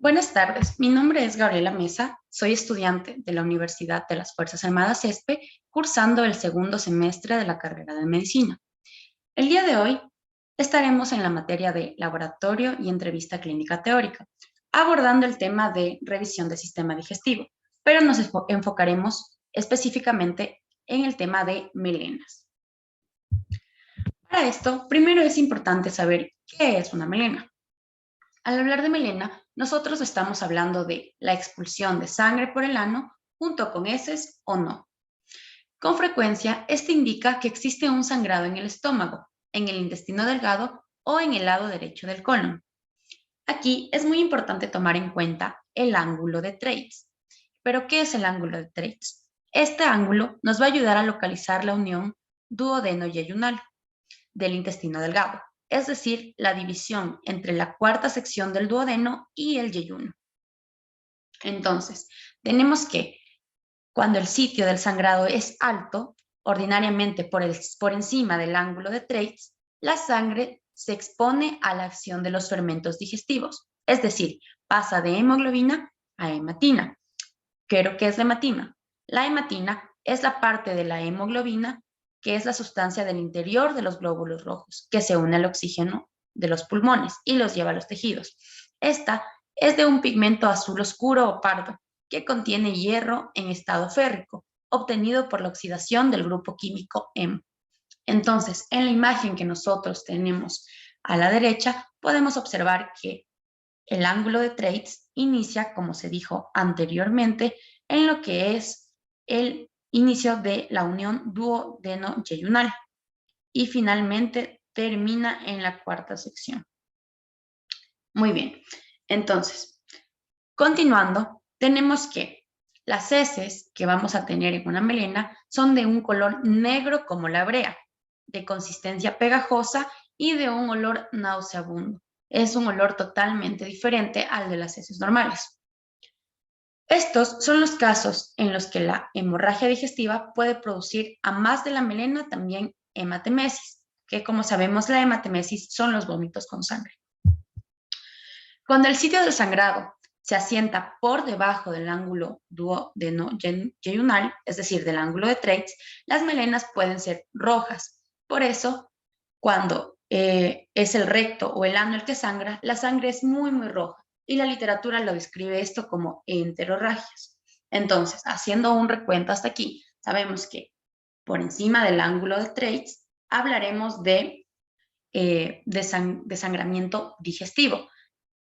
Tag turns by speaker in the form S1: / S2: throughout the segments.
S1: Buenas tardes, mi nombre es Gabriela Mesa, soy estudiante de la Universidad de las Fuerzas Armadas ESPE, cursando el segundo semestre de la carrera de Medicina. El día de hoy estaremos en la materia de laboratorio y entrevista clínica teórica, abordando el tema de revisión del sistema digestivo, pero nos enfocaremos específicamente en el tema de melenas. Para esto, primero es importante saber qué es una melena. Al hablar de melena, nosotros estamos hablando de la expulsión de sangre por el ano junto con heces o no. Con frecuencia, este indica que existe un sangrado en el estómago, en el intestino delgado o en el lado derecho del colon. Aquí es muy importante tomar en cuenta el ángulo de Treitz. ¿Pero qué es el ángulo de Treitz? Este ángulo nos va a ayudar a localizar la unión duodeno-yeyunal del intestino delgado, es decir, la división entre la cuarta sección del duodeno y el yeyuno. Entonces, tenemos que cuando el sitio del sangrado es alto, ordinariamente por encima del ángulo de Treitz, la sangre se expone a la acción de los fermentos digestivos, es decir, pasa de hemoglobina a hematina. ¿Pero qué es la hematina? La hematina es la parte de la hemoglobina que es la sustancia del interior de los glóbulos rojos, que se une al oxígeno de los pulmones y los lleva a los tejidos. Esta es de un pigmento azul oscuro o pardo, que contiene hierro en estado férrico, obtenido por la oxidación del grupo químico hemo. Entonces, en la imagen que nosotros tenemos a la derecha, podemos observar que el ángulo de Treitz inicia, como se dijo anteriormente, en lo que es el inicio de la unión duodeno-yeyunal y finalmente termina en la cuarta sección. Muy bien, entonces, continuando, tenemos que las heces que vamos a tener en una melena son de un color negro como la brea, de consistencia pegajosa y de un olor nauseabundo. Es un olor totalmente diferente al de las heces normales. Estos son los casos en los que la hemorragia digestiva puede producir a más de la melena también hematemesis, que como sabemos la hematemesis son los vómitos con sangre. Cuando el sitio del sangrado se asienta por debajo del ángulo duodeno-yeyunal, es decir, del ángulo de Treitz, las melenas pueden ser rojas. Por eso, cuando es el recto o el ano el que sangra, la sangre es muy, muy roja. Y la literatura lo describe esto como enterorragias. Entonces, haciendo un recuento hasta aquí, sabemos que por encima del ángulo de Treitz hablaremos de desangramiento digestivo,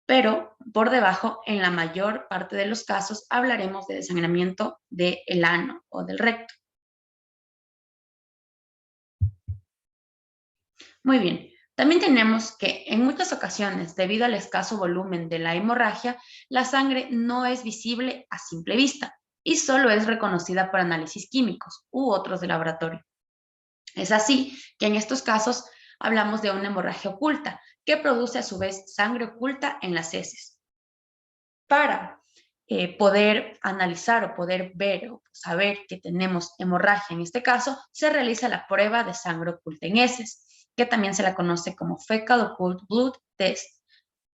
S1: pero por debajo, en la mayor parte de los casos, hablaremos de desangramiento del ano o del recto. Muy bien. También tenemos que en muchas ocasiones, debido al escaso volumen de la hemorragia, la sangre no es visible a simple vista y solo es reconocida por análisis químicos u otros de laboratorio. Es así que en estos casos hablamos de una hemorragia oculta que produce a su vez sangre oculta en las heces. Para poder analizar o poder ver o saber que tenemos hemorragia en este caso, se realiza la prueba de sangre oculta en heces, que también se la conoce como Fecal Occult Blood Test,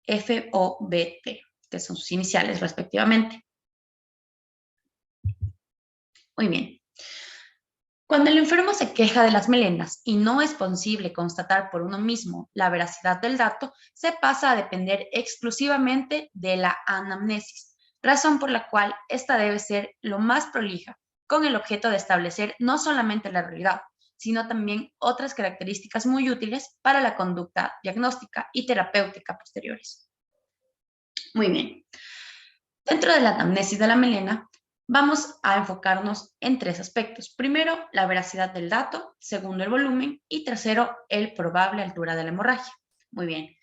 S1: FOBT, que son sus iniciales respectivamente. Muy bien. Cuando el enfermo se queja de las melenas y no es posible constatar por uno mismo la veracidad del dato, se pasa a depender exclusivamente de la anamnesis, razón por la cual esta debe ser lo más prolija, con el objeto de establecer no solamente la realidad, sino también otras características muy útiles para la conducta diagnóstica y terapéutica posteriores. Muy bien. Dentro de la anamnesis de la melena, vamos a enfocarnos en tres aspectos. Primero, la veracidad del dato. Segundo, el volumen. Y tercero, el probable altura de la hemorragia. Muy bien.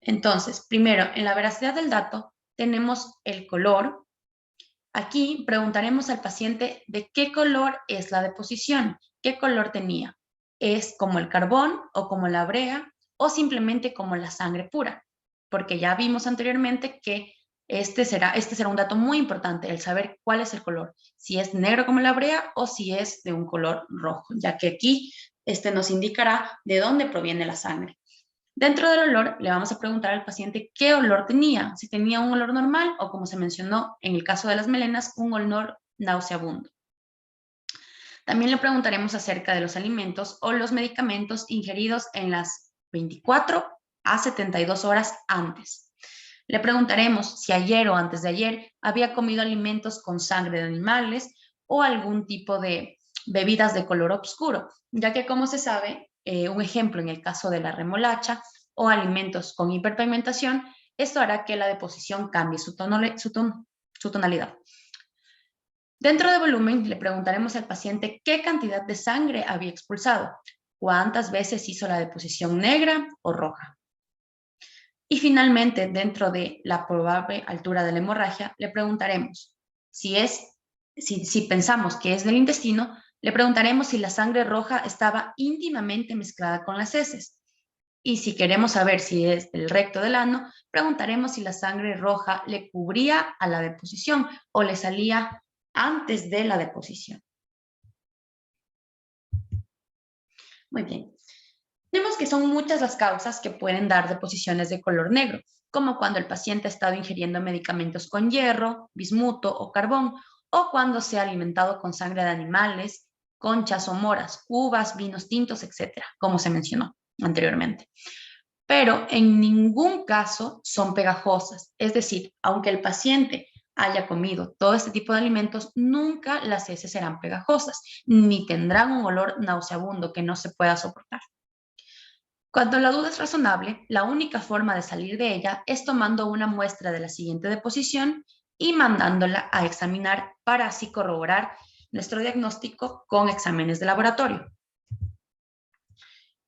S1: Entonces, primero, en la veracidad del dato, tenemos el color. Aquí preguntaremos al paciente de qué color es la deposición, qué color tenía. ¿Es como el carbón o como la brea o simplemente como la sangre pura? Porque ya vimos anteriormente que este será un dato muy importante, el saber cuál es el color, si es negro como la brea o si es de un color rojo, ya que aquí nos indicará de dónde proviene la sangre. Dentro del olor, le vamos a preguntar al paciente qué olor tenía, si tenía un olor normal o, como se mencionó en el caso de las melenas, un olor nauseabundo. También le preguntaremos acerca de los alimentos o los medicamentos ingeridos en las 24 a 72 horas antes. Le preguntaremos si ayer o antes de ayer había comido alimentos con sangre de animales o algún tipo de bebidas de color oscuro, ya que, como se sabe, un ejemplo en el caso de la remolacha o alimentos con hiperpigmentación, esto hará que la deposición cambie su tonalidad. Dentro de volumen, le preguntaremos al paciente qué cantidad de sangre había expulsado, cuántas veces hizo la deposición negra o roja. Y finalmente, dentro de la probable altura de la hemorragia, le preguntaremos si pensamos que es del intestino, le preguntaremos si la sangre roja estaba íntimamente mezclada con las heces. Y si queremos saber si es del recto del ano, preguntaremos si la sangre roja le cubría a la deposición o le salía antes de la deposición. Muy bien. Vemos que son muchas las causas que pueden dar deposiciones de color negro, como cuando el paciente ha estado ingiriendo medicamentos con hierro, bismuto o carbón, o cuando se ha alimentado con sangre de animales, conchas o moras, uvas, vinos tintos, etcétera, como se mencionó anteriormente. Pero en ningún caso son pegajosas, es decir, aunque el paciente haya comido todo este tipo de alimentos, nunca las heces serán pegajosas, ni tendrán un olor nauseabundo que no se pueda soportar. Cuando la duda es razonable, la única forma de salir de ella es tomando una muestra de la siguiente deposición y mandándola a examinar para así corroborar nuestro diagnóstico con exámenes de laboratorio.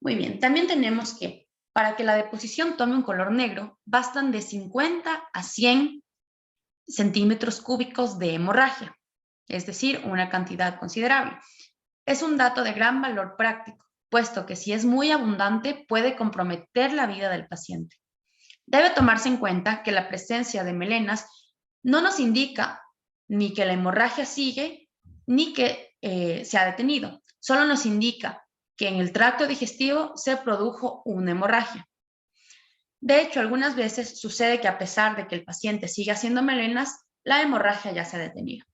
S1: Muy bien, también tenemos que para que la deposición tome un color negro, bastan de 50 a 100 centímetros cúbicos de hemorragia, es decir, una cantidad considerable. Es un dato de gran valor práctico, puesto que si es muy abundante puede comprometer la vida del paciente. Debe tomarse en cuenta que la presencia de melenas no nos indica ni que la hemorragia sigue ni que se ha detenido, solo nos indica que en el tracto digestivo se produjo una hemorragia. De hecho, algunas veces sucede que a pesar de que el paciente siga haciendo melenas, la hemorragia ya se ha detenido.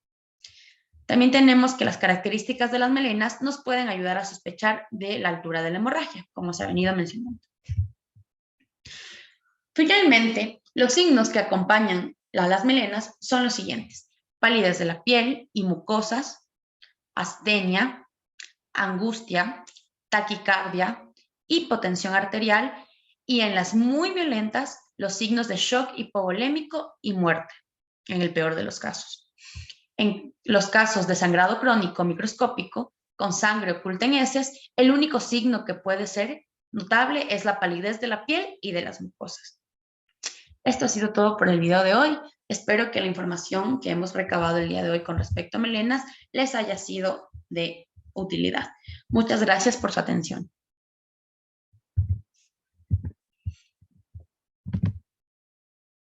S1: También tenemos que las características de las melenas nos pueden ayudar a sospechar de la altura de la hemorragia, como se ha venido mencionando. Finalmente, los signos que acompañan a las melenas son los siguientes: palidez de la piel y mucosas, astenia, angustia, taquicardia, hipotensión arterial y en las muy violentas, los signos de shock hipovolémico y muerte, en el peor de los casos. En los casos de sangrado crónico microscópico, con sangre oculta en heces, el único signo que puede ser notable es la palidez de la piel y de las mucosas. Esto ha sido todo por el video de hoy. Espero que la información que hemos recabado el día de hoy con respecto a melenas les haya sido de utilidad. Muchas gracias por su atención.